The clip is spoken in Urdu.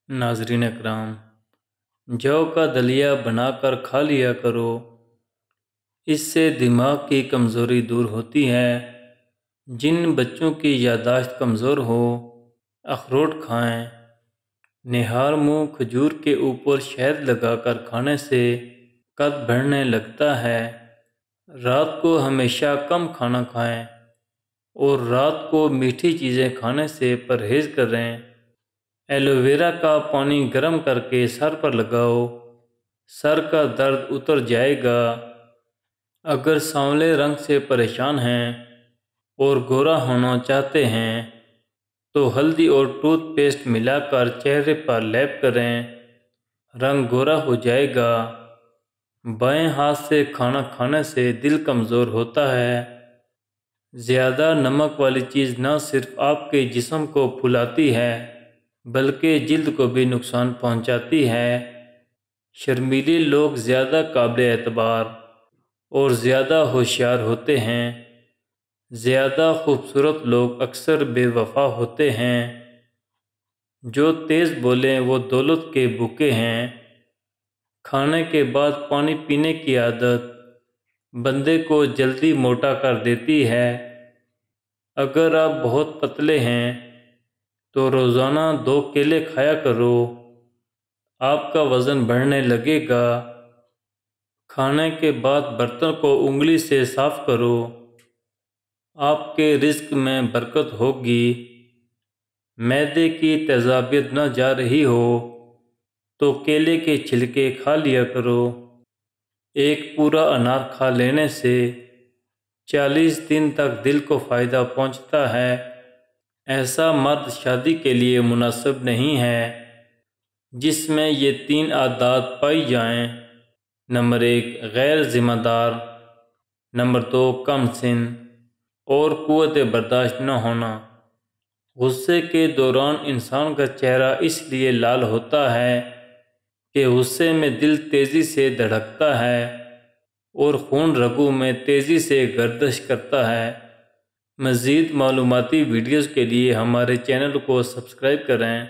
ناظرین اکرام، جو کا دلیا بنا کر کھا لیا کرو، اس سے دماغ کی کمزوری دور ہوتی ہے۔ جن بچوں کی یادداشت کمزور ہو، اخروٹ کھائیں۔ نہار منہ کھجور کے اوپر شہد لگا کر کھانے سے قد بڑھنے لگتا ہے۔ رات کو ہمیشہ کم کھانا کھائیں اور رات کو میٹھی چیزیں کھانے سے پرہیز کریں۔ ایلو ویرا کا پانی گرم کر کے سر پر لگاؤ، سر کا درد اتر جائے گا۔ اگر سانولے رنگ سے پریشان ہیں اور گورا ہونا چاہتے ہیں تو ہلدی اور ٹوتھ پیسٹ ملا کر چہرے پر لیپ کریں، رنگ گورا ہو جائے گا۔ بائیں ہاتھ سے کھانا کھانے سے دل کمزور ہوتا ہے۔ زیادہ نمک والی چیز نہ صرف آپ کے جسم کو پھلاتی ہے بلکہ جلد کو بھی نقصان پہنچاتی ہے۔ شرمیلے لوگ زیادہ قابل اعتبار اور زیادہ ہوشیار ہوتے ہیں۔ زیادہ خوبصورت لوگ اکثر بے وفا ہوتے ہیں۔ جو تیز بولیں وہ دولت کے بھوکے ہیں۔ کھانے کے بعد پانی پینے کی عادت بندے کو جلدی موٹا کر دیتی ہے۔ اگر آپ بہت پتلے ہیں تو روزانہ 2 کیلے کھایا کرو، آپ کا وزن بڑھنے لگے گا۔ کھانے کے بعد برتن کو انگلی سے صاف کرو، آپ کے رزق میں برکت ہوگی۔ معدے کی تیزابیت نہ جا رہی ہو تو کیلے کے چھلکے کھا لیا کرو۔ ایک پورا انار کھا لینے سے 40 دن تک دل کو فائدہ پہنچتا ہے۔ ایسا مرد شادی کے لیے مناسب نہیں ہے جس میں یہ 3 عادات پائی جائیں۔ نمبر 1، غیر ذمہ دار۔ نمبر 2، کم سن اور قوت برداشت نہ ہونا۔ غصے کے دوران انسان کا چہرہ اس لیے لال ہوتا ہے کہ غصے میں دل تیزی سے دھڑکتا ہے اور خون رگوں میں تیزی سے گردش کرتا ہے۔ مزید معلوماتی ویڈیوز کے لیے ہمارے چینل کو سبسکرائب کریں۔